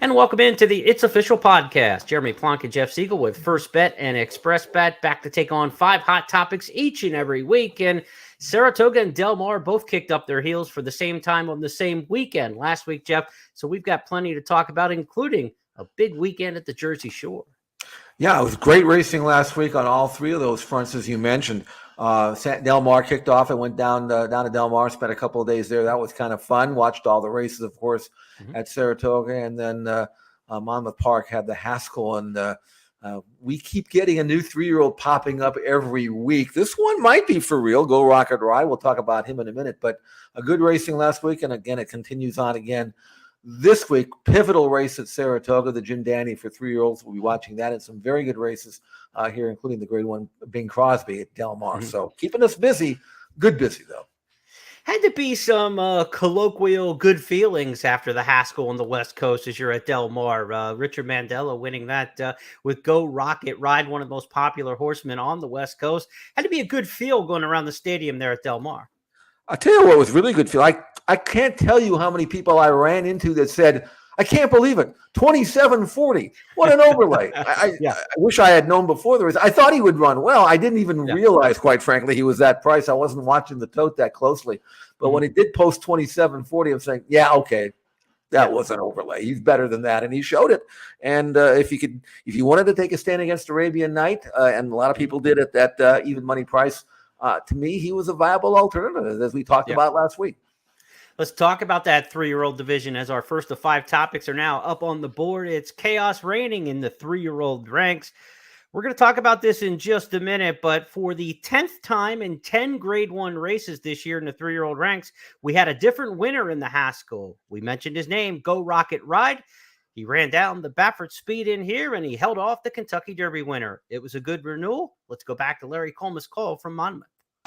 And welcome into the It's Official podcast. Jeremy Plonk and Jeff Siegel with First Bet and Express Bet back to take on 5 hot topics each and every week. And Saratoga and Del Mar both kicked up their heels for the same time on the same weekend last week, Jeff. So we've got plenty to talk about, including a big weekend at the Jersey Shore. Yeah, it was great racing last week on all 3 of those fronts, as you mentioned. Del Mar kicked off and went down to Del Mar, spent a couple of days there. That was kind of fun. Watched all the races, of course, at Saratoga. And then Monmouth Park had the Haskell. And we keep getting a new 3-year-old popping up every week. This one might be for real. Go Rocket Ride. We'll talk about him in a minute. But a good racing last week. And again, it continues on again this week. Pivotal race at Saratoga, the Jim Dandy for 3-year-olds. We'll be watching that and some very good races here, including the grade 1 Bing Crosby at Del Mar. So keeping us busy, good busy though. Had to be some colloquial good feelings after the Haskell on the West Coast as you're at Del Mar. Richard Mandela winning that with Go Rocket Ride, one of the most popular horsemen on the West Coast. Had to be a good feel going around the stadium there at Del Mar. I'll tell you what was really good feel. I can't tell you how many people I ran into that said, I can't believe it. 27:40. What an overlay. I wish I had known before the race. I thought he would run well. I didn't even realize, quite frankly, he was that price. I wasn't watching the tote that closely. But when he did post 27:40, I'm saying, yeah, okay, that was an overlay. He's better than that. And he showed it. And if you wanted to take a stand against Arabian Night, and a lot of people did at that even money price, to me, he was a viable alternative, as we talked about last week. Let's talk about that 3-year-old division as our first of 5 topics are now up on the board. It's chaos reigning in the 3-year-old ranks. We're going to talk about this in just a minute, but for the 10th time in 10 grade 1 races this year in the 3-year-old ranks, we had a different winner in the Haskell. We mentioned his name, Go Rocket Ride. He ran down the Baffert Speed in here, and he held off the Kentucky Derby winner. It was a good renewal. Let's go back to Larry Coleman's call from Monmouth.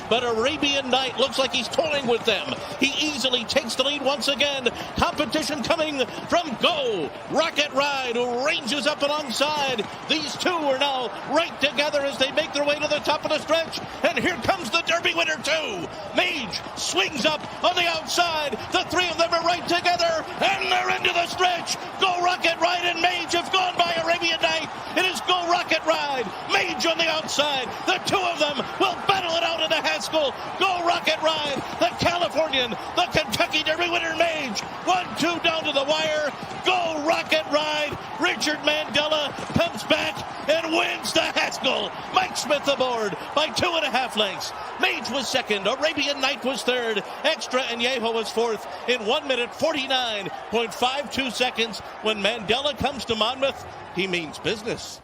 But Arabian Night looks like he's toying with them. He easily takes the lead once again. Competition coming from Go Rocket Ride, who ranges up alongside. These two are now right together as they make their way to the top of the stretch. And here comes the Derby winner too. Mage swings up on the outside. The 3 of them are right together, and they're into the stretch. Go Rocket Ride and Mage have gone by Arabian Night. It is Go Rocket Ride, Mage on the outside. The 2 of them will battle it out in the Haskell. Go Rocket Ride, the Californian, the Kentucky Derby winner Mage. 1-2 down to the wire. Go Rocket Ride. Richard Mandela comes back and wins the Haskell. Mike Smith aboard by 2.5 lengths. Mage was second. Arabian Night was third. Extra and Yeho was fourth in 1 minute 49.52 seconds. When Mandela comes to Monmouth, he means business.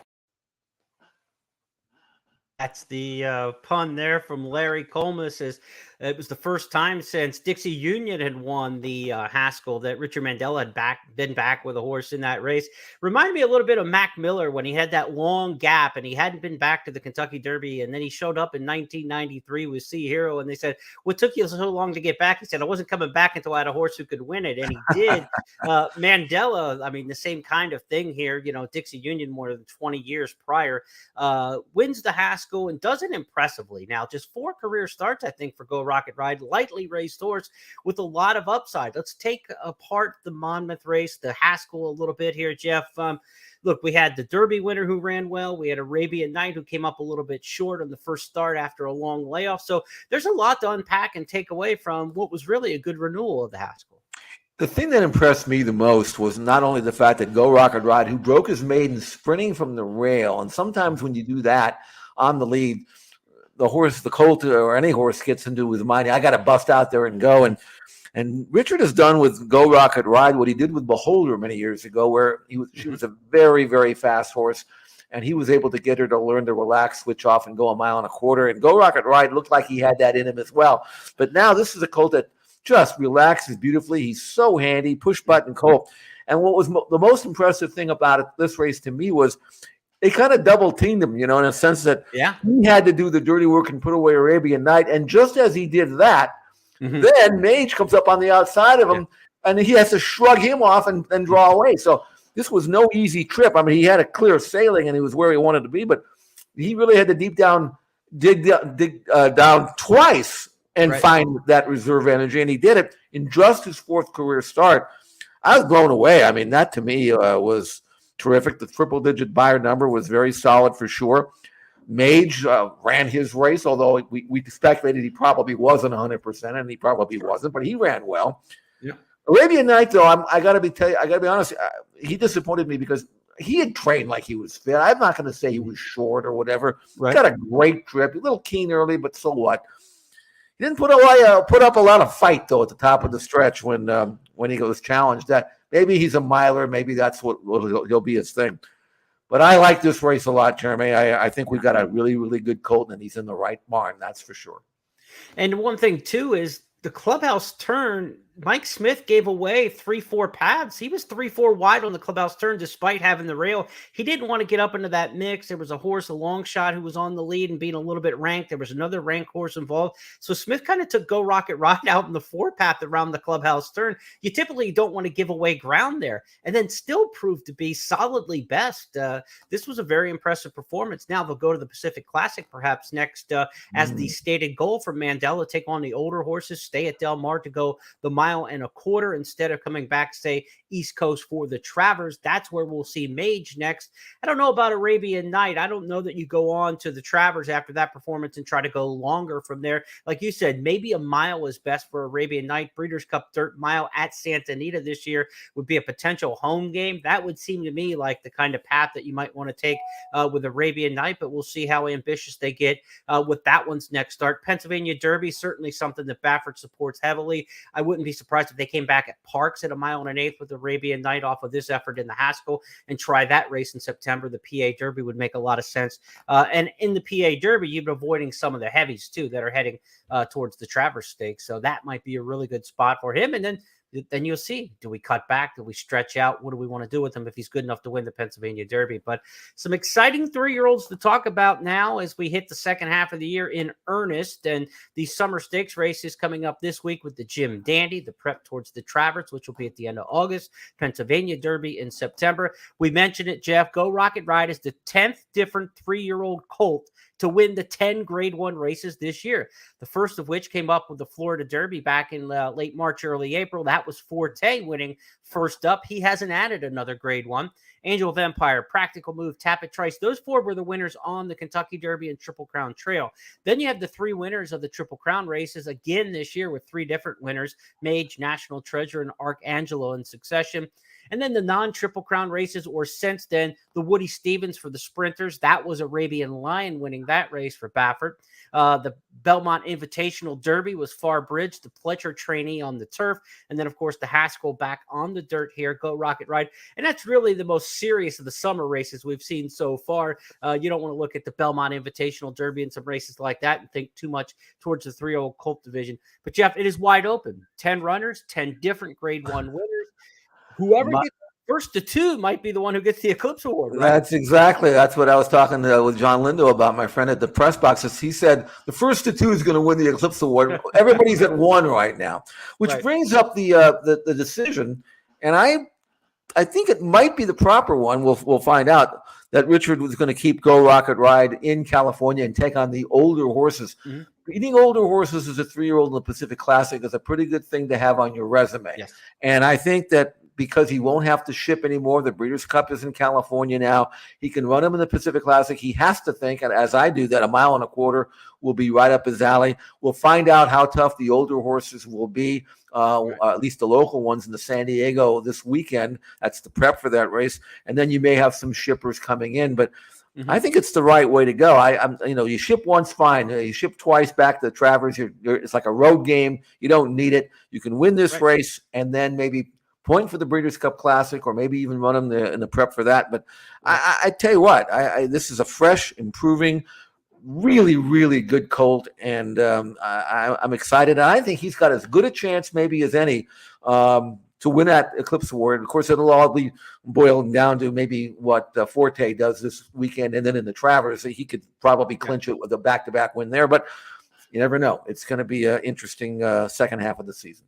That's the pun there from Larry Coleman. It was the first time since Dixie Union had won the Haskell that Richard Mandela had been back with a horse in that race. Reminded me a little bit of Mac Miller when he had that long gap and he hadn't been back to the Kentucky Derby. And then he showed up in 1993 with Sea Hero. And they said, what took you so long to get back? He said, I wasn't coming back until I had a horse who could win it. And he did. Mandela, I mean, the same kind of thing here. You know, Dixie Union more than 20 years prior, wins the Haskell and does it impressively. Now, just 4 career starts, I think, for Go Rocket Ride, lightly raced horse with a lot of upside. Let's take apart the Monmouth race, the Haskell a little bit here, Jeff. Look, we had the Derby winner who ran well. We had Arabian Night who came up a little bit short on the first start after a long layoff. So there's a lot to unpack and take away from what was really a good renewal of the Haskell. The thing that impressed me the most was not only the fact that Go Rocket Ride, who broke his maiden sprinting from the rail, and sometimes when you do that on the lead, the horse, the colt, or any horse gets into his mind, I got to bust out there and go. And Richard has done with Go Rocket Ride what he did with Beholder many years ago, where she was a very, very fast horse, and he was able to get her to learn to relax, switch off, and go 1.25 miles. And Go Rocket Ride looked like he had that in him as well. But now this is a colt that just relaxes beautifully. He's so handy, push-button colt. And what was the most impressive thing about this race to me was they kind of double teamed him, you know, in a sense that he had to do the dirty work and put away Arabian Night. And just as he did that, then Mage comes up on the outside of him, and he has to shrug him off and draw away. So this was no easy trip. I mean, he had a clear sailing, and he was where he wanted to be, but he really had to dig down twice and find that reserve energy, and he did it in just his 4th career start. I was blown away. I mean, that to me was terrific. The triple-digit buyer number was very solid for sure. Mage ran his race, although we speculated he probably wasn't 100%, and he probably wasn't, but he ran well. Yeah. Arabian Night, though, I got to be honest. He disappointed me because he had trained like he was fit. I'm not going to say he was short or whatever. Right. Got a great trip. A little keen early, but so what? He didn't put up a lot of fight though at the top of the stretch when he was challenged. That maybe he's a miler. Maybe that's what he'll be his thing. But I like this race a lot, Jeremy. I think we've got a really, really good colt, and he's in the right barn. That's for sure. And one thing too is the clubhouse turn. Mike Smith gave away 3-4 paths. He was 3-4 wide on the clubhouse turn despite having the rail. He didn't want to get up into that mix. There was a horse, a long shot, who was on the lead and being a little bit ranked. There was another ranked horse involved. So Smith kind of took Go Rocket Ride out in the 4 path around the clubhouse turn. You typically don't want to give away ground there, and then still proved to be solidly best. This was a very impressive performance. Now they'll go to the Pacific Classic perhaps next as the stated goal for Mandela, take on the older horses, stay at Del Mar to go the mile and a quarter instead of coming back, say, East Coast for the Travers. That's where we'll see Mage next. I don't know about Arabian Night. I don't know that you go on to the Travers after that performance and try to go longer from there. Like you said, maybe a mile is best for Arabian Night. Breeders' Cup Dirt Mile at Santa Anita this year would be a potential home game. That would seem to me like the kind of path that you might want to take with Arabian Night, but we'll see how ambitious they get with that one's next start. Pennsylvania Derby, certainly something that Baffert supports heavily. I wouldn't be surprised if they came back at Parks at 1 1/8 with Arabian Night off of this effort in the Haskell and try that race in September. The PA Derby would make a lot of sense. And in the PA Derby, you've been avoiding some of the heavies too that are heading towards the Travers Stakes. So that might be a really good spot for him. And then you'll see, do we cut back? Do we stretch out? What do we want to do with him if he's good enough to win the Pennsylvania Derby? But some exciting 3-year-olds to talk about now as we hit the second half of the year in earnest. And these summer stakes races coming up this week with the Jim Dandy, the prep towards the Travers, which will be at the end of August, Pennsylvania Derby in September. We mentioned it, Jeff. Go Rocket Ride is the 10th different 3-year-old colt to win the 10 Grade 1 races this year. The first of which came up with the Florida Derby back in late March, early April. That was Forte winning first up. He hasn't added another Grade 1. Angel of Empire, Practical Move, Tapit Trice. Those 4 were the winners on the Kentucky Derby and Triple Crown Trail. Then you have the 3 winners of the Triple Crown races again this year with 3 different winners, Mage, National Treasure, and Archangelo in succession. And then the non-Triple Crown races, or since then, the Woody Stevens for the sprinters. That was Arabian Lion winning that race for Baffert. The Belmont Invitational Derby was Farbridge, the Pletcher trainee on the turf. And then, of course, the Haskell back on the dirt here, Go Rocket Ride. And that's really the most serious of the summer races we've seen so far. You don't want to look at the Belmont Invitational Derby and some races like that and think too much towards the 3-year-old colt division. But, Jeff, it is wide open. 10 runners, 10 different Grade 1 winners. Whoever gets first to 2 might be the one who gets the Eclipse Award. Right? That's what I was talking with John Lindo about, my friend at the press boxes. He said the first to 2 is going to win the Eclipse Award. Everybody's at 1 right now, which brings up the decision. And I think it might be the proper one. We'll find out that Richard was going to keep Go Rocket Ride in California and take on the older horses. Mm-hmm. Breeding older horses as a 3-year-old in the Pacific Classic is a pretty good thing to have on your resume. Yes. And I think that because he won't have to ship anymore, the Breeders' Cup is in California now. He can run him in the Pacific Classic. He has to think, and as I do, that 1 1/4 will be right up his alley. We'll find out how tough the older horses will be, at least the local ones in the San Diego this weekend. That's the prep for that race. And then you may have some shippers coming in, but I think it's the right way to go. You ship once, fine. You ship twice back to the Travers. It's like a road game. You don't need it. You can win this race and then maybe point for the Breeders' Cup Classic, or maybe even run them in the prep for that. But I tell you what, this is a fresh, improving, really, really good colt, and I'm excited. And I think he's got as good a chance maybe as any to win that Eclipse Award. Of course, it'll all be boiling down to maybe what Forte does this weekend, and then in the Travers, he could probably clinch it with a back-to-back win there. But you never know. It's going to be an interesting second half of the season.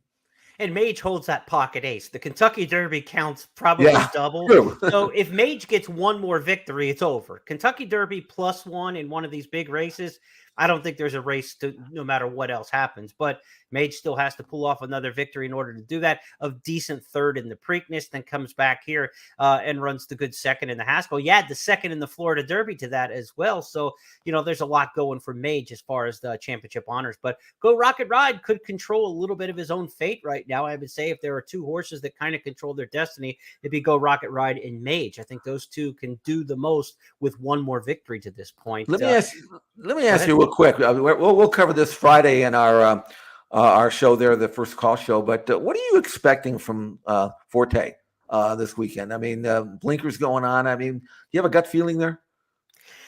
And Mage holds that pocket ace. The Kentucky Derby counts probably double. So if Mage gets one more victory, it's over. Kentucky Derby +1 in one of these big races, I don't think there's a race to no matter what else happens. But Mage still has to pull off another victory in order to do that. A decent third in the Preakness, then comes back here and runs the good second in the Haskell. You add the second in the Florida Derby to that as well. So, there's a lot going for Mage as far as the championship honors. But Go Rocket Ride could control a little bit of his own fate right now. I would say if there are two horses that kind of control their destiny, it'd be Go Rocket Ride and Mage. I think those two can do the most with one more victory to this point. Let me ask you real quick. We'll cover this Friday in our show there, the first call show. But what are you expecting from Forte this weekend? I mean, blinkers going on. I mean, do you have a gut feeling there?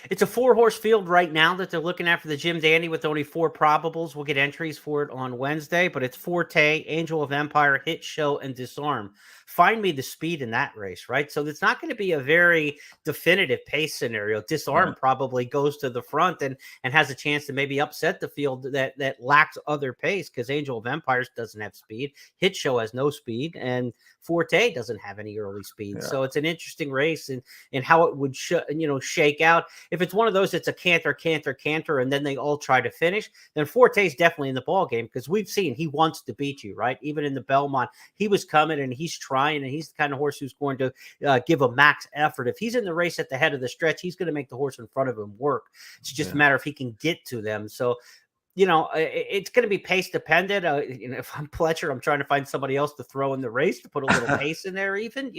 It's a 4-horse field right now that they're looking at for the Jim Dandy with only 4 probables. We'll get entries for it on Wednesday, but it's Forte, Angel of Empire, Hit Show, and Disarm. Find me the speed in that race, right? So it's not going to be a very definitive pace scenario. Disarm probably goes to the front and has a chance to maybe upset the field that lacks other pace because Angel of Empires doesn't have speed. Hit Show has no speed, and Forte doesn't have any early speed. So it's an interesting race and how it would shake out. If it's one of those, it's a canter, and then they all try to finish, then Forte's definitely in the ball game because we've seen he wants to beat you, right? Even in the Belmont, he was coming and he's trying, and he's the kind of horse who's going to give a max effort. If he's in the race at the head of the stretch, he's going to make the horse in front of him work. It's just a matter if he can get to them. So it's going to be pace dependent. If I'm Pletcher, I'm trying to find somebody else to throw in the race to put a little pace in there even.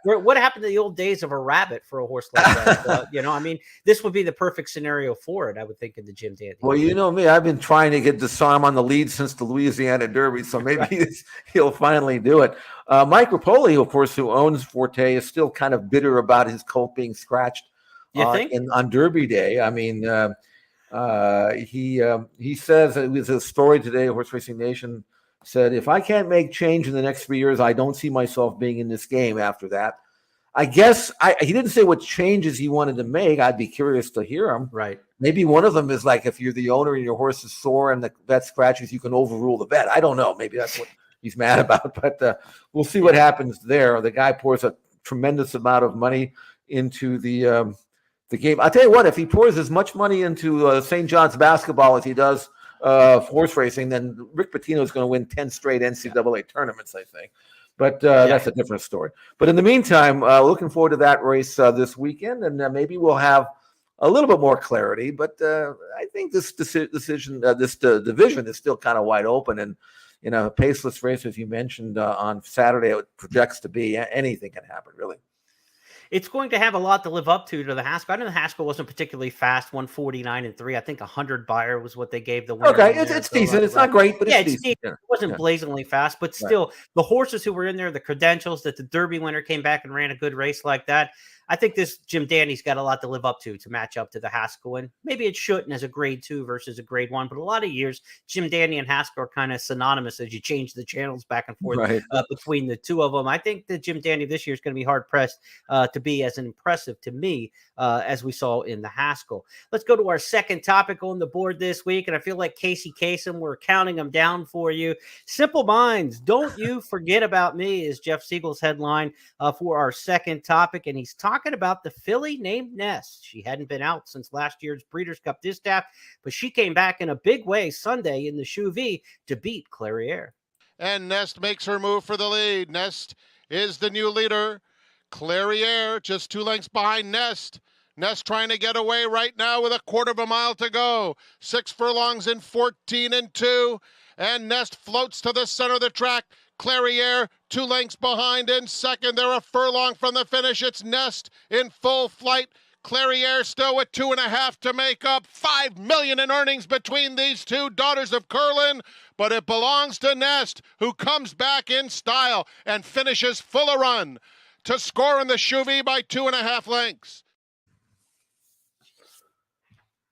What happened to the old days of a rabbit for a horse like that? I mean, this would be the perfect scenario for it, I would think, in the Jim Dandy. Well, you know me. I've been trying to get Disarm on the lead since the Louisiana Derby, so maybe he'll finally do it. Mike Rapoli, of course, who owns Forte, is still kind of bitter about his colt being scratched on Derby Day. I mean, he says, it was a story today, Horse Racing Nation said, if I can't make change in the next 3 years, I don't see myself being in this game after that. I guess he didn't say what changes he wanted to make. I'd be curious to hear him. Right. Maybe one of them is like, if you're the owner and your horse is sore and the vet scratches, you can overrule the vet. I don't know. Maybe that's what he's mad about, but we'll see what happens there. The guy pours a tremendous amount of money into the game. I'll tell you what, if he pours as much money into St. John's basketball as he does horse racing, then Rick Pitino is going to win 10 straight NCAA tournaments, I think. But that's a different story. But in the meantime, looking forward to that race this weekend, and maybe we'll have a little bit more clarity. But I think this division is still kind of wide open. And, a paceless race, as you mentioned, on Saturday, it projects to be. Anything can happen, really. It's going to have a lot to live up to the Haskell. I know the Haskell wasn't particularly fast, 149-3. I think 100 buyer was what they gave the winner. Okay, it's decent. It's not great, but it's decent. It wasn't blazingly fast, but still, the horses who were in there, the credentials that the Derby winner came back and ran a good race like that. I think this Jim Dandy's got a lot to live up to match up to the Haskell. And maybe it shouldn't as a grade 2 versus a grade 1, but a lot of years, Jim Dandy and Haskell are kind of synonymous as you change the channels back and forth between the two of them. I think that Jim Dandy this year is going to be hard-pressed to be as impressive to me as we saw in the Haskell. Let's go to our second topic on the board this week, and I feel like Casey Kasem, we're counting them down for you. Simple Minds, Don't You Forget About Me is Jeff Siegel's headline for our second topic, and he's talking about the filly named Nest. She hadn't been out since last year's Breeders' Cup Distaff, but she came back in a big way Sunday in the Shoe V to beat Clairiere. And Nest makes her move for the lead. Nest is the new leader. Clairiere just 2 lengths behind Nest. Nest trying to get away right now with a quarter of a mile to go. 6 furlongs in 14-2. And Nest floats to the center of the track. Clairiere 2 lengths behind in second. They're a furlong from the finish. It's Nest in full flight. Clairiere still with 2.5 to make up. $5 million in earnings between these two daughters of Curlin. But it belongs to Nest, who comes back in style and finishes full a run to score in the Shoe V by 2.5 lengths.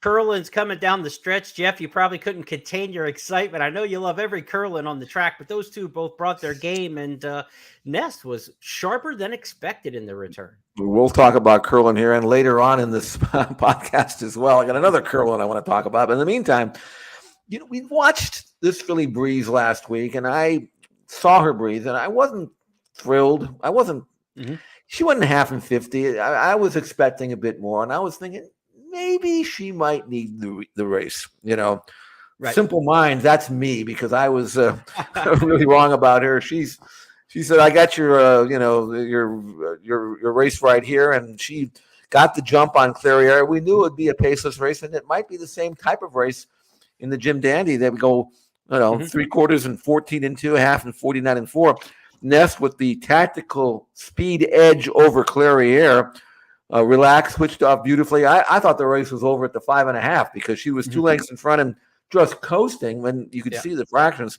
Curlin's coming down the stretch, Jeff. You probably couldn't contain your excitement. I know you love every Curlin on the track, but those two both brought their game, and Nest was sharper than expected in the return. We'll talk about Curlin here and later on in this podcast as well. I got another Curlin I want to talk about. But in the meantime, we watched this filly breeze last week, and I saw her breeze, and I wasn't thrilled. She wasn't half and 50. I was expecting a bit more, and I was thinking, maybe she might need the race. Right. Simple minds. That's me, because I was really wrong about her. She said, "I got your race right here," and she got the jump on Clairiere. We knew it would be a paceless race, and it might be the same type of race in the Jim Dandy that we go, 3/4 and 14 and 2, half and 49 and 4. Nest with the tactical speed edge over Clairiere. Relaxed, switched off beautifully. I thought the race was over at the 5.5 because she was 2 lengths in front and just coasting when you could see the fractions.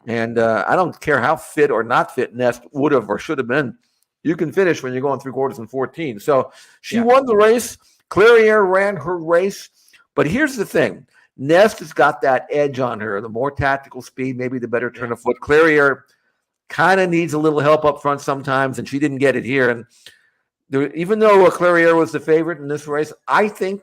And I don't care how fit or not fit Nest would have or should have been. You can finish when you're going 3/4 and 14. So she won the race. Clairiere ran her race. But here's the thing. Nest has got that edge on her, the more tactical speed, maybe the better turn of foot. Clairiere kind of needs a little help up front sometimes, and she didn't get it here. And even though Clairiere was the favorite in this race, I think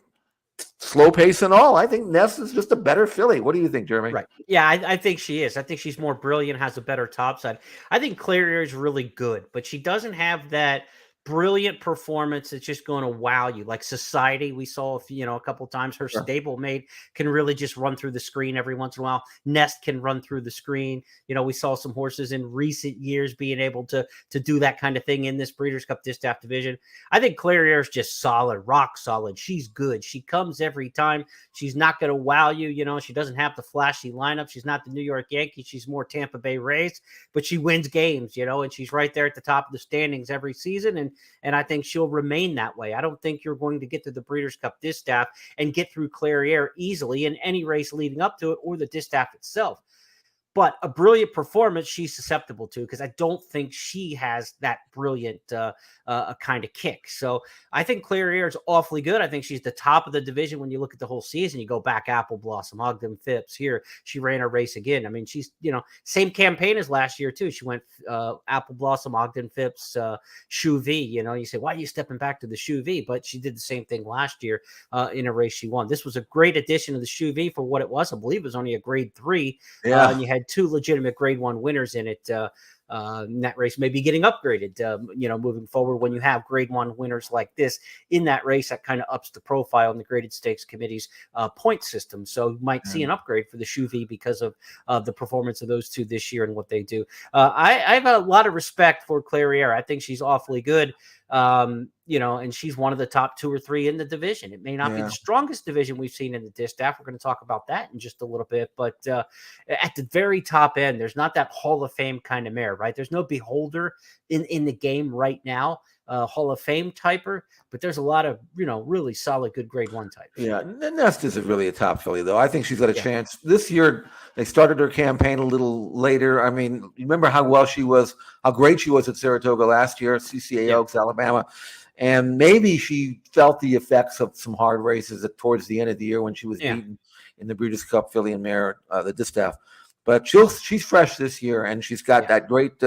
slow pace and all, I think Nest is just a better filly. What do you think, Jeremy? Right. Yeah, I think she is. I think she's more brilliant, has a better top side. I think Clairiere is really good, but she doesn't have that brilliant performance that's just going to wow you. Like Society, we saw a couple times. Her stablemate can really just run through the screen every once in a while. Nest can run through the screen. We saw some horses in recent years being able to do that kind of thing in this Breeders' Cup Distaff division. I think Clairiere is just solid, rock solid. She's good. She comes every time. She's not going to wow you. She doesn't have the flashy lineup. She's not the New York Yankees. She's more Tampa Bay Rays, but she wins games, and she's right there at the top of the standings every season. And I think she'll remain that way. I don't think you're going to get to the Breeders' Cup Distaff and get through Clairiere easily in any race leading up to it or the Distaff itself. But a brilliant performance she's susceptible to, because I don't think she has that brilliant kind of kick. So I think Clairiere is awfully good. I think she's the top of the division when you look at the whole season. You go back Apple Blossom, Ogden Phipps. Here, she ran a race again. I mean, she's, same campaign as last year, too. She went Apple Blossom, Ogden Phipps, Shoe V. You say, why are you stepping back to the Shoe V? But she did the same thing last year in a race she won. This was a great addition to the Shoe V for what it was. I believe it was only a grade 3. And you had 2 legitimate grade 1 winners in it. That race may be getting upgraded, moving forward when you have grade 1 winners like this in that race. That kind of ups the profile in the graded stakes committee's point system. So you might see an upgrade for the Shoe V because of the performance of those 2 this year and what they do. I have a lot of respect for Clairiere. I think she's awfully good. And she's one of the top 2 or 3 in the division. It may not be the strongest division we've seen in the Distaff. We're going to talk about that in just a little bit. But at the very top end, there's not that Hall of Fame kind of mare, right? There's no beholder in the game right now, Hall of Fame typer, but there's a lot of, really solid, good grade 1 types. Yeah, Nest is really a top filly, though. I think she's got a chance. This year, they started her campaign a little later. I mean, you remember how great she was at Saratoga last year, CCA Oaks, Alabama. And maybe she felt the effects of some hard races towards the end of the year when she was beaten in the Breeders' Cup filly and mare, the Distaff. But she's fresh this year, and she's got that great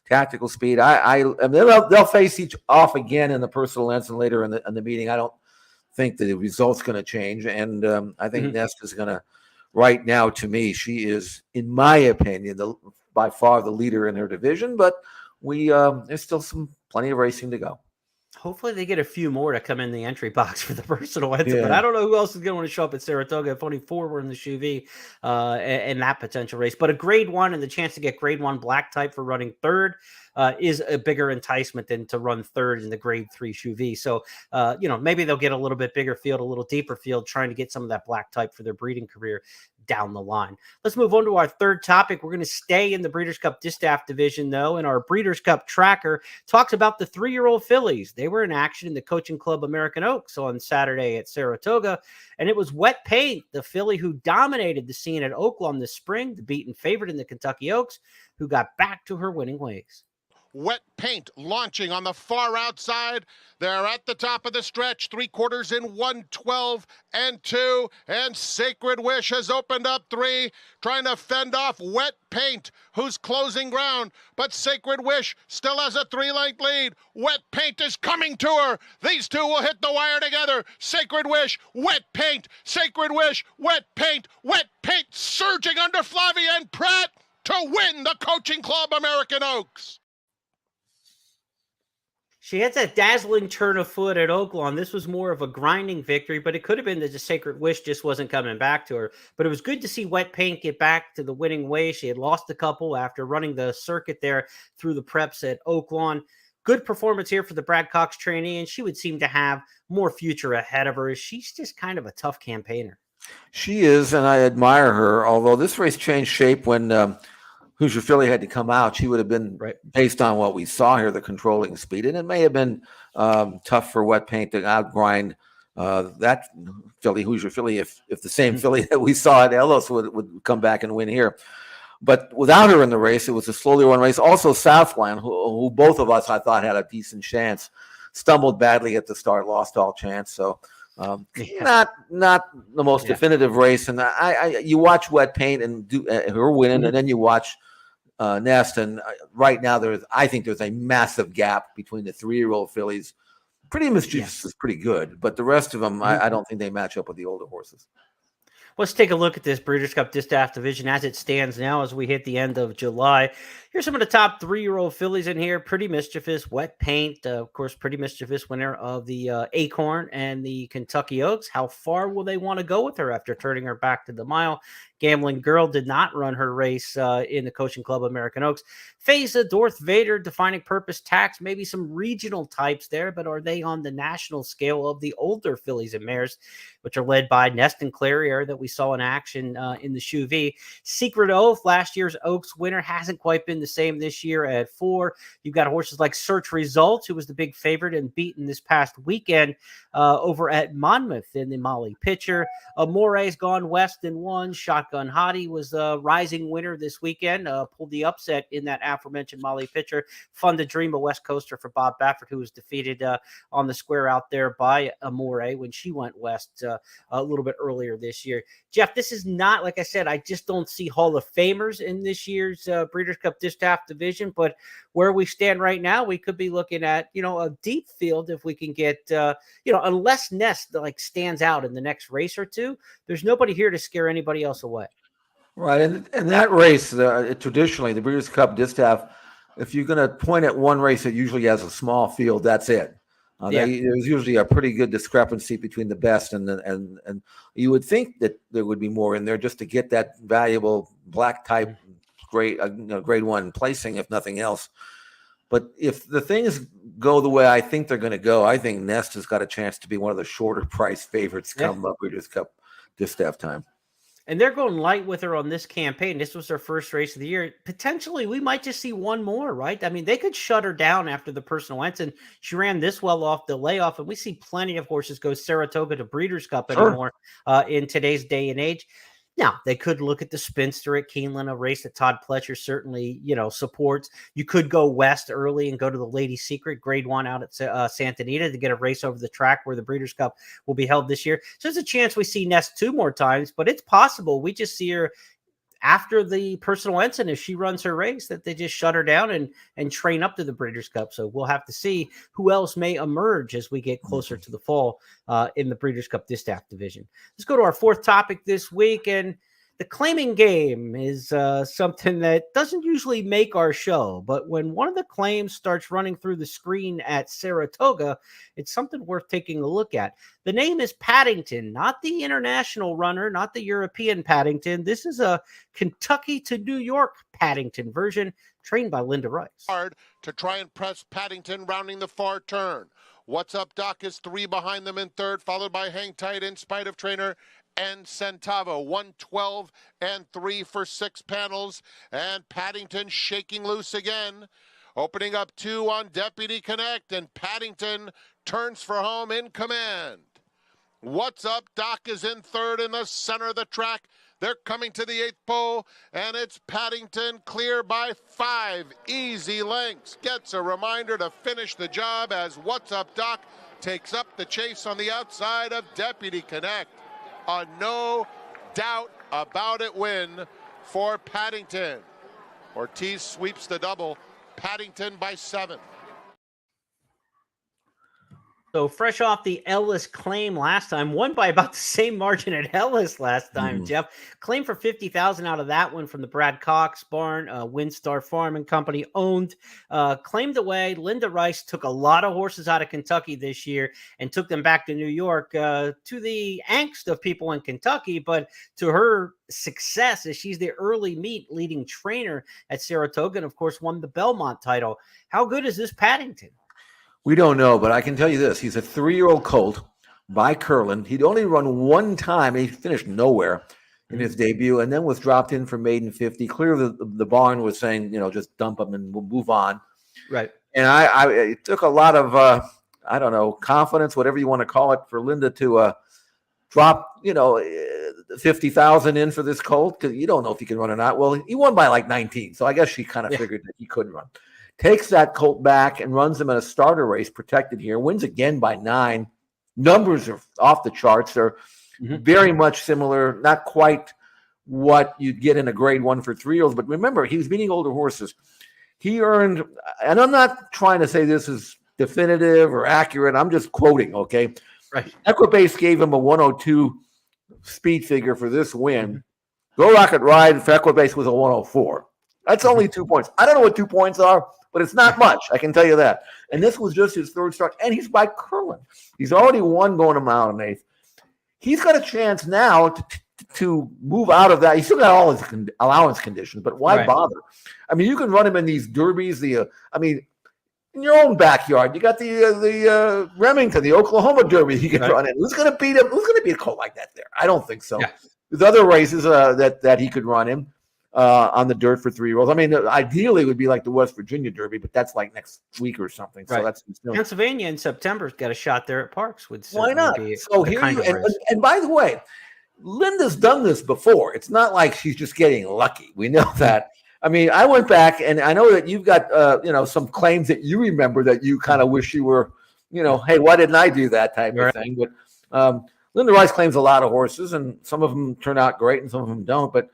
tactical speed. I mean, they'll face each off again in the personal Ensign later in the meeting. I don't think the result's going to change, and I think Nest is going to. Right now, to me, she is, in my opinion, by far the leader in her division. But there's still plenty of racing to go. Hopefully they get a few more to come in the entry box for the personal Ensign. But I don't know who else is going to want to show up at Saratoga if only 4 were in the Shoe V in that potential race. But a grade 1 and the chance to get grade 1 black type for running 3rd is a bigger enticement than to run 3rd in the grade 3 Shoe V. So, maybe they'll get a little bit bigger field, a little deeper field, trying to get some of that black type for their breeding career down the line. Let's move on to our third topic. We're going to stay in the Breeders' Cup Distaff division, though, and our Breeders' Cup tracker talks about the 3-year-old fillies. They were in action in the Coaching Club American Oaks on Saturday at Saratoga, and it was Wet Paint, the filly who dominated the scene at Oaklawn this spring, the beaten favorite in the Kentucky Oaks, who got back to her winning ways. Wet Paint launching on the far outside. They're at the top of the stretch, 3/4 in 112 and 2, and Sacred Wish has opened up 3, trying to fend off Wet Paint, who's closing ground, but Sacred Wish still has a 3-length lead. Wet Paint is coming to her. These 2 will hit the wire together. Sacred Wish, Wet Paint, Sacred Wish, Wet Paint surging under Flavia and Pratt to win the Coaching Club American Oaks. She had that dazzling turn of foot at Oaklawn. This was more of a grinding victory, but it could have been that the Sacred Wish just wasn't coming back to her. But it was good to see Wet Paint get back to the winning way. She had lost a couple after running the circuit there through the preps at Oaklawn. Good performance here for the Brad Cox trainee, and she would seem to have more future ahead of her. She's just kind of a tough campaigner. She is, and I admire her, although this race changed shape when Hoosier Philly had to come out. She would have been, right, based on what we saw here, the controlling speed. And it may have been tough for Wet Paint to outgrind that Hoosier Philly, if the same Philly that we saw at Ellis would come back and win here. But without her in the race, it was a slowly run race. Also, Southland, who both of us, I thought, had a decent chance, stumbled badly at the start, lost all chance. So not the most definitive race. And you watch Wet Paint and do her winning, and then you watch Nest. And right now, I think there's a massive gap between the 3-year-old fillies. Pretty Mischievous is pretty good, but the rest of them, I don't think they match up with the older horses. Let's take a look at this Breeders' Cup Distaff division as it stands now as we hit the end of July. Here's some of the top 3-year-old fillies in here. Pretty Mischievous, Wet Paint, of course, Pretty Mischievous, winner of the Acorn and the Kentucky Oaks. How far will they want to go with her after turning her back to the mile? Gambling Girl did not run her race in the Coaching Club American Oaks. Feza, Darth Vader, Defining Purpose, Tax, maybe some regional types there, but are they on the national scale of the older fillies and mares, which are led by Nest and Clarier that we saw in action in the Shoe V? Secret Oath, last year's Oaks winner, hasn't quite been the same this year at 4. You've got horses like Search Results, who was the big favorite and beaten this past weekend over at Monmouth in the Molly Pitcher. Amore's gone west and won. Shotgun Hottie was the rising winner this weekend, pulled the upset in that aforementioned Molly Pitcher. Fun to Dream, a West Coaster for Bob Baffert, who was defeated on the square out there by Amore when she went west a little bit earlier this year. Jeff, this is not, like I said, I just don't see Hall of Famers in this year's Breeders' Cup Distaff division, but where we stand right now, we could be looking at, a deep field if we can get, unless Nest stands out in the next race or two, there's nobody here to scare anybody else away. Right, and that race, traditionally, the Breeders' Cup Distaff, if you're going to point at one race that usually has a small field, that's it. There's usually a pretty good discrepancy between the best and you would think that there would be more in there just to get that valuable black type grade 1 placing, if nothing else. But if the things go the way I think they're going to go, I think Nest has got a chance to be one of the shorter price favorites come up Breeders' Cup Distaff time. And they're going light with her on this campaign. This was their first race of the year. Potentially, we might just see one more, right? I mean, they could shut her down after the personal ensign. She ran this well off the layoff, and we see plenty of horses go Saratoga to Breeders' Cup anymore in today's day and age. Now, they could look at the Spinster at Keeneland, a race that Todd Pletcher certainly, supports. You could go west early and go to the Lady Secret, grade 1 out at Santa Anita to get a race over the track where the Breeders' Cup will be held this year. So there's a chance we see Nest 2 more times, but it's possible we just see her after the personal ensign, if she runs her race, that they just shut her down and train up to the Breeders' Cup. So we'll have to see who else may emerge as we get closer to the fall in the Breeders' Cup Distaff division. Let's go to our fourth topic this week, and the claiming game is something that doesn't usually make our show, but when one of the claims starts running through the screen at Saratoga, it's something worth taking a look at. The name is Paddington, not the international runner, not the European Paddington. This is a Kentucky to New York Paddington version, trained by Linda Rice. Hard to try and press Paddington rounding the far turn. What's Up Doc is 3 behind them in third, followed by Hang Tight in spite of trainer and Centavo, 112 and 3 for 6 panels, and Paddington shaking loose again. Opening up 2 on Deputy Connect, and Paddington turns for home in command. What's Up Doc is in third in the center of the track. They're coming to the 8th pole, and it's Paddington clear by 5 easy lengths. Gets a reminder to finish the job as What's Up Doc takes up the chase on the outside of Deputy Connect. A no doubt about it win for Paddington. Ortiz sweeps the double. Paddington by 7. So fresh off the Ellis claim last time, won by about the same margin at Ellis last time, Jeff. Claim for $50,000 out of that one from the Brad Cox barn, Windstar Farm and Company owned. Claimed away. Linda Rice took a lot of horses out of Kentucky this year and took them back to New York to the angst of people in Kentucky, but to her success as she's the early meet leading trainer at Saratoga and, of course, won the Belmont title. How good is this Paddington? We don't know, but I can tell you this. He's a 3-year-old colt by Curlin. He'd only run one time. He finished nowhere in his debut and then was dropped in for maiden 50. Clearly, the barn was saying, just dump him and we'll move on. Right. And it took a lot of, I don't know, confidence, whatever you want to call it, for Linda to drop, 50,000 in for this colt, because you don't know if he can run or not. Well, he won by like 19, so I guess she kind of figured that he couldn't run. Takes that colt back and runs him in a starter race, protected here, wins again by 9. Numbers are off the charts. They're very much similar, not quite what you'd get in a grade 1 for 3-year-olds. But remember, he was beating older horses. He earned, and I'm not trying to say this is definitive or accurate. I'm just quoting, okay? Right. Equibase gave him a 102 speed figure for this win. Go Rocket Ride for Equibase was a 104. That's only 2 points. I don't know what 2 points are, but it's not much. I can tell you that. And this was just his 3rd start, and he's by Curlin. He's already won going a mile and 1/8. He's got a chance now to move out of that. He's still got all his allowance conditions, but why bother? I mean, you can run him in these derbies. In your own backyard, you got the Remington, the Oklahoma Derby. He can run in. Who's going to beat him? Who's going to beat a colt like that there? I don't think so. Yeah. There's other races that he could run in. On the dirt for 3-year-olds. I mean, ideally it would be like the West Virginia Derby, but that's like next week or something. So that's Pennsylvania in September's got a shot there at Parks. Why not? So here and by the way, Linda's done this before. It's not like she's just getting lucky. We know that. I mean, I went back and I know that you've got some claims that you remember that you kind of wish you were, hey, why didn't I do that type of thing? But Linda Rice claims a lot of horses, and some of them turn out great and some of them don't. But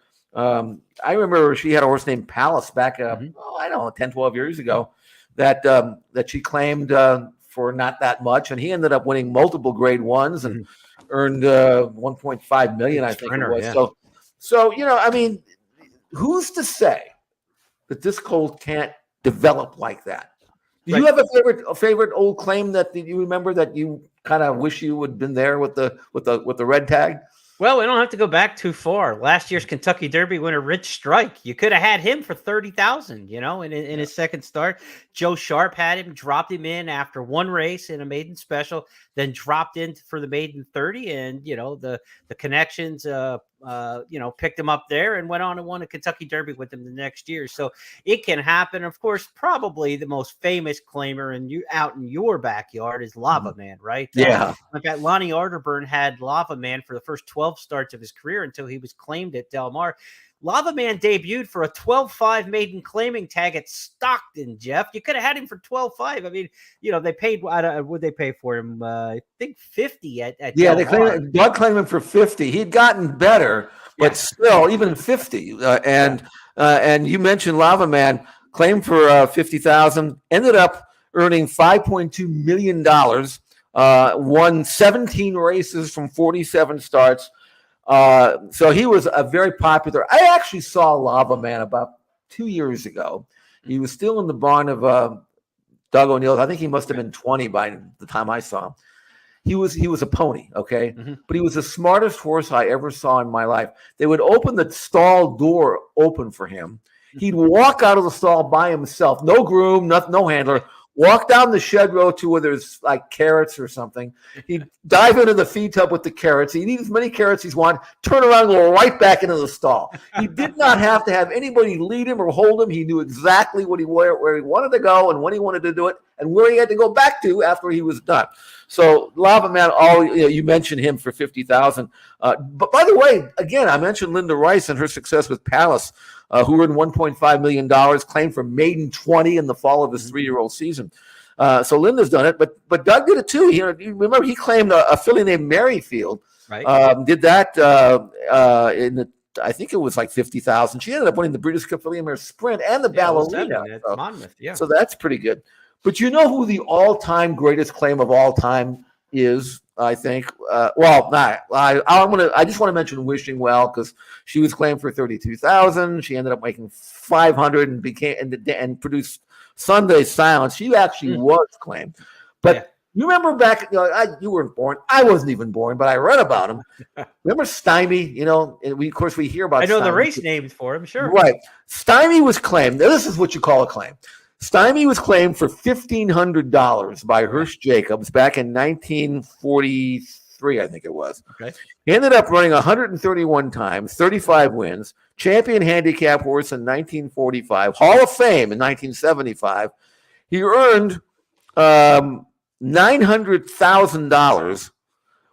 I remember she had a horse named Palace back, 10, 12 years ago that she claimed for not that much. And he ended up winning multiple grade 1s and earned $1.5 million, I think it was. Yeah. So, I mean, who's to say that this colt can't develop like that? Do you have a favorite old claim that you remember that you kind of wish you would have been there with the red tag? Well, we don't have to go back too far. Last year's Kentucky Derby winner, Rich Strike, you could have had him for $30,000, in his second start. Joe Sharp had him, dropped him in after one race in a maiden special, then dropped in for the maiden 30, and the connections, picked him up there and went on and won a Kentucky Derby with him the next year. So it can happen. Of course, probably the most famous claimer out in your backyard is Lava Man, right? Yeah. In fact, Lonnie Arterburn had Lava Man for the first 12 starts of his career until he was claimed at Del Mar. Lava Man debuted for a 12.5 maiden claiming tag at Stockton, Jeff. You could have had him for 12.5. I mean, they paid, what they pay for him? I think 50 at Doug claimed him for 50. He'd gotten better, but still, even 50. And you mentioned Lava Man, claimed for 50,000, ended up earning $5.2 million, won 17 races from 47 starts. So he was a very popular. I actually saw Lava Man about 2 years ago. He was still in the barn of Doug O'Neill's. I think he must have been 20 by the time I saw him. He was a pony, okay? But he was the smartest horse I ever saw in my life. They would open the stall door open for him. He'd walk out of the stall by himself, no groom, no handler. Walk down the shed row to where there's like carrots or something. He'd dive into the feed tub with the carrots. He'd eat as many carrots as he wanted, turn around, and go right back into the stall. He did not have to have anybody lead him or hold him. He knew exactly where he wanted to go and when he wanted to do it and where he had to go back to after he was done. So Lava Man, you mentioned him for 50,000. But by the way, again, I mentioned Linda Rice and her success with Palace, who earned $1.5 million, claimed for maiden 20 in the fall of his 3-year-old season. So Linda's done it, but Doug did it too. You remember he claimed a filly named Merrifield. Right. Did that I think it was like 50,000. She ended up winning the British Cup Filly Mare Sprint and the Ballerina. Monmouth, so that's pretty good. But you know who the all-time greatest claim of all time is? I think. I just want to mention Wishing Well because she was claimed for 32,000. She ended up making 500 and became and produced Sunday Silence. She actually was claimed, but. You remember back, you weren't born. I wasn't even born, but I read about him. Remember Stymie? And we hear about. I know Stymie. the race named for him, sure. Right. Stymie was claimed. Now, this is what you call a claim. Stymie was claimed for $1,500 by Hirsch Jacobs back in 1943, I think it was. Okay. He ended up running 131 times, 35 wins, champion handicap horse in 1945, Hall of Fame in 1975. He earned $900,000,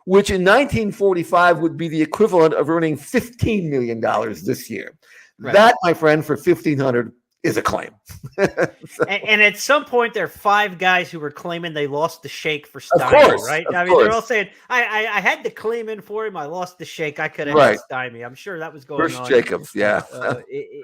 which in 1945 would be the equivalent of earning $15 million this year. Right. That, my friend, for $1,500 is a claim. and at some point, there are 5 guys who were claiming they lost the shake for Stymie, right? I mean, they're all saying, I had the claim in for him. I lost the shake. I could have had Stymie. I'm sure that was going on. Jacobs, yeah.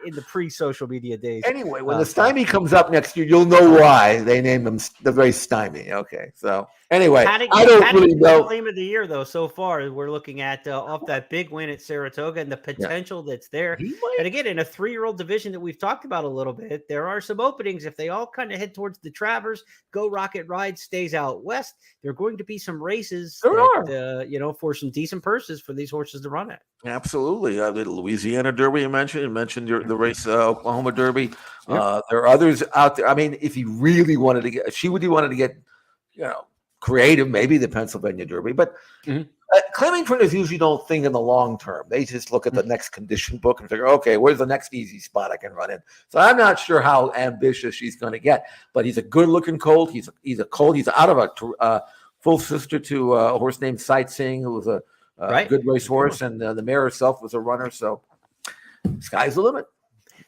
In the pre-social media days. Anyway, when the Stymie comes up next year, you'll know why they named him the race Stymie. Okay, so anyway, I don't really know. Claim of the year, though, so far, we're looking at off that big win at Saratoga and the potential that's there. And again, in a 3-year-old division that we've talked about a little bit, there are some openings. If they all kind of head towards the Travers, Go Rocket Ride stays out west, there are going to be some races for some decent purses for these horses to run at. Absolutely. The Louisiana Derby you mentioned the race Oklahoma Derby. There are others out there. I mean, if he really wanted to get creative, maybe the Pennsylvania Derby, but claiming printers usually don't think in the long term. They just look at the next condition book and figure, okay, where's the next easy spot I can run in? So I'm not sure how ambitious she's going to get, but he's a good-looking colt. He's a colt. He's out of a full sister to a horse named Sightseeing, who was a good race horse, and the mare herself was a runner. So sky's the limit.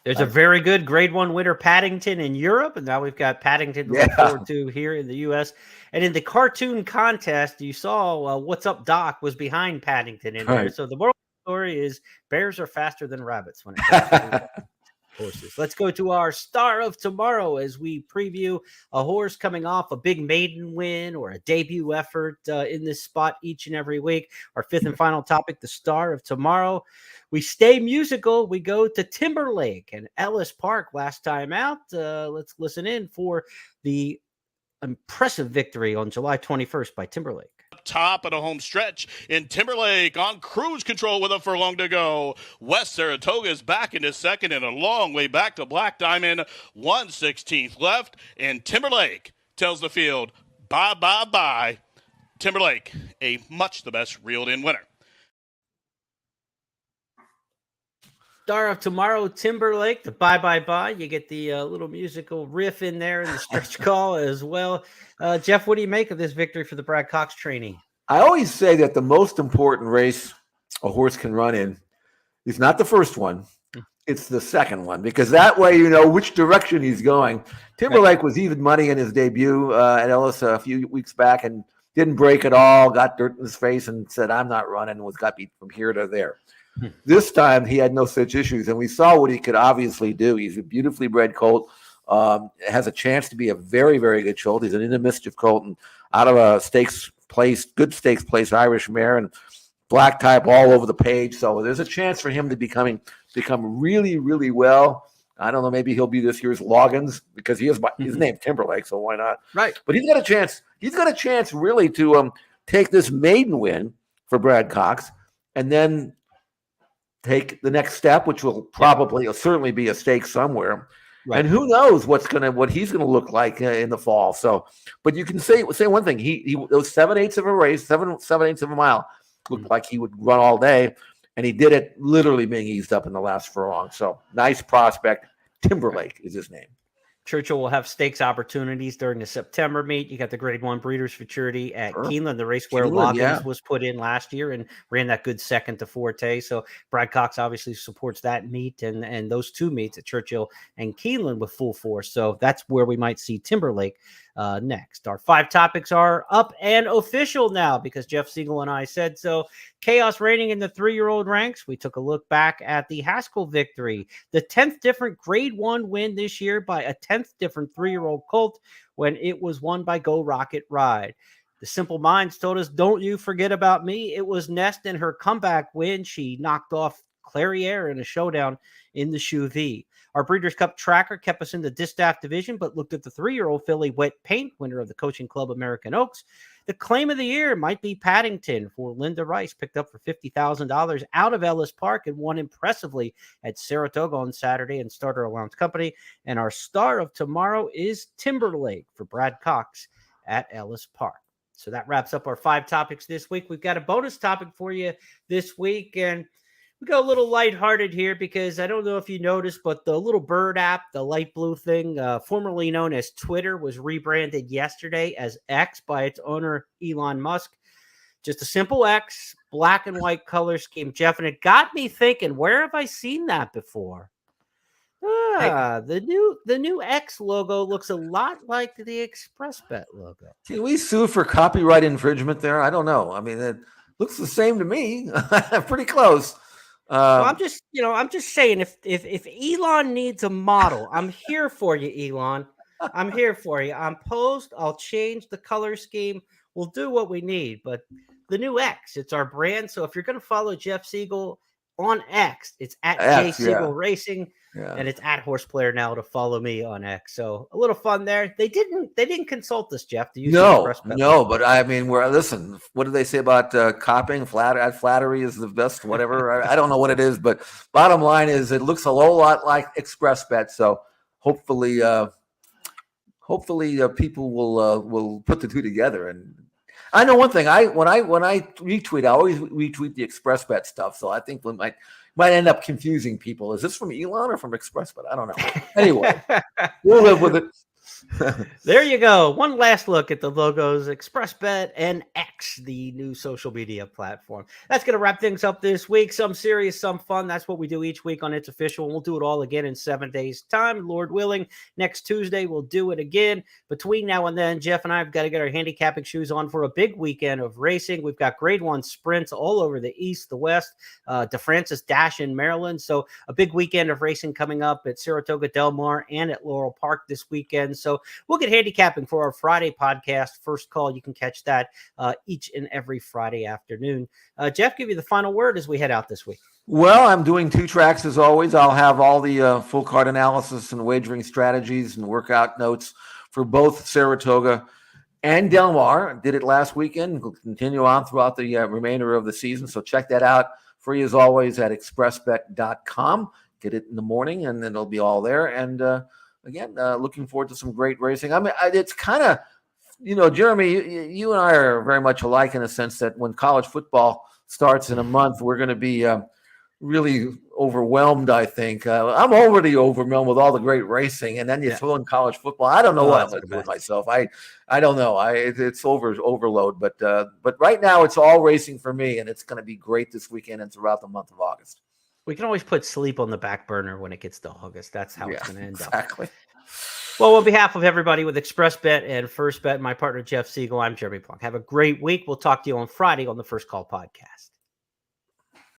There's a very good Grade 1 winner, Paddington, in Europe, and now we've got Paddington to look forward to here in the U.S. And in the cartoon contest, you saw What's Up Doc was behind Paddington in there. So the moral of the story is bears are faster than rabbits when it comes to horses. Let's go to our Star of Tomorrow as we preview a horse coming off a big maiden win or a debut effort in this spot each and every week. Our 5th and final topic, the Star of Tomorrow. We stay musical. We go to Timberlake and Ellis Park last time out. Let's listen in for the impressive victory on July 21st by Timberlake. Top of the home stretch in Timberlake on cruise control with a furlong to go. West Saratoga is back into second and a long way back to Black Diamond. 1/16 left, and Timberlake tells the field, bye, bye, bye. Timberlake, a much the best reeled-in winner. Star of Tomorrow, Timberlake, the bye, bye, bye. You get the little musical riff in there in the stretch call as well. Jeff, what do you make of this victory for the Brad Cox trainee? I always say that the most important race a horse can run in is not the first one. It's the second one, because that way you know which direction he's going. Timberlake was even money in his debut at Ellis a few weeks back and didn't break at all, got dirt in his face and said, I'm not running, got beat from here to there. This time he had no such issues, and we saw what he could obviously do. He's a beautifully bred colt, has a chance to be a very, very good colt. He's an into mischief colt and out of a good stakes place Irish mare and black type all over the page. So there's a chance for him to become really, really well. I don't know, maybe he'll be this year's Loggins because he is his name Timberlake, so why not? Right. But he's got a chance. He's got a chance really to take this maiden win for Brad Cox and then take the next step, which will probably certainly be a stake somewhere. Right. And who knows what he's gonna look like in the fall. So, but you can say one thing: he those 7/8 of a race, 7/8 of a mile, looked like he would run all day, and he did it literally being eased up in the last furlong. So nice prospect. Timberlake is his name. Churchill will have stakes opportunities during the September meet. You got the Grade 1 Breeders' Futurity at Keeneland, the race where Loggins was put in last year and ran that good second to Forte. So Brad Cox obviously supports that meet and those two meets at Churchill and Keeneland with full force. So that's where we might see Timberlake next. Our 5 topics are up and official now because Jeff Siegel and I said so. Chaos reigning in the 3-year-old ranks. We took a look back at the Haskell victory, the 10th different grade 1 win this year by a 10th different 3-year-old colt when it was won by Go Rocket Ride. The Simple Minds told us, don't you forget about me. It was Nest in her comeback win. She knocked off Clairiere in a showdown in the Shoe V. Our Breeders' Cup tracker kept us in the Distaff division, but looked at the 3-year-old filly Wet Paint, winner of the Coaching Club American Oaks. The claim of the year might be Paddington for Linda Rice, picked up for $50,000 out of Ellis Park and won impressively at Saratoga on Saturday and Starter Allowance Company. And our star of tomorrow is Timberlake for Brad Cox at Ellis Park. So that wraps up our 5 topics this week. We've got a bonus topic for you this week, and we go a little lighthearted here because I don't know if you noticed, but the little bird app, the light blue thing, formerly known as Twitter, was rebranded yesterday as X by its owner, Elon Musk. Just a simple X, black and white color scheme, Jeff, and it got me thinking, where have I seen that before? The new X logo looks a lot like the ExpressBet logo. Can we sue for copyright infringement there? I don't know. I mean, it looks the same to me. Pretty close. Well, I'm just saying, if Elon needs a model, I'm here for you, Elon. I'm here for you. I'm Post. I'll change the color scheme. We'll do what we need. But the new X, it's our brand. So if you're going to follow Jeff Siegel on X, it's at J Siegel Racing. Yeah. And it's at Horseplayer now to follow me on X. So a little fun there. They didn't consult us, Jeff. To use no, but I mean, listen. What do they say about copying? Flattery is the best. Whatever. I don't know what it is, but bottom line is, it looks a whole lot like ExpressBet. So hopefully, people will put the two together. And I know one thing. When I retweet, I always retweet the ExpressBet stuff. So I think we might end up confusing people. Is this from Elon or from ExpressBet? I don't know. Anyway, we'll live with it. There you go. One last look at the logos, ExpressBet and X, the new social media platform. That's going to wrap things up this week. Some serious, some fun. That's what we do each week on It's Official. And we'll do it all again in 7 days' time. Lord willing, next Tuesday, we'll do it again. Between now and then, Jeff and I have got to get our handicapping shoes on for a big weekend of racing. We've got grade 1 sprints all over the East, the West, DeFrancis Dash in Maryland. So a big weekend of racing coming up at Saratoga Del Mar and at Laurel Park this weekend. So we'll get handicapping for our Friday podcast. First Call, you can catch that each and every Friday afternoon. Jeff, give you the final word as we head out this week. Well, I'm doing 2 tracks as always. I'll have all the full card analysis and wagering strategies and workout notes for both Saratoga and Del Mar. Did it last weekend. We'll continue on throughout the remainder of the season. So check that out. Free as always at expressbet.com. Get it in the morning and then it'll be all there. And again, looking forward to some great racing. I mean, it's kind of, Jeremy, you and I are very much alike in a sense that when college football starts in a month, we're going to be really overwhelmed, I think. I'm already overwhelmed with all the great racing, and then you throw in college football. I don't know what I'm going to do with myself. I don't know. It's overload, but right now it's all racing for me, and it's going to be great this weekend and throughout the month of August. We can always put sleep on the back burner when it gets to August. That's how it's going to end up. Exactly. Well, on behalf of everybody with ExpressBet and First Bet, my partner Jeff Siegel, I'm Jeremy Plonk. Have a great week. We'll talk to you on Friday on the First Call podcast.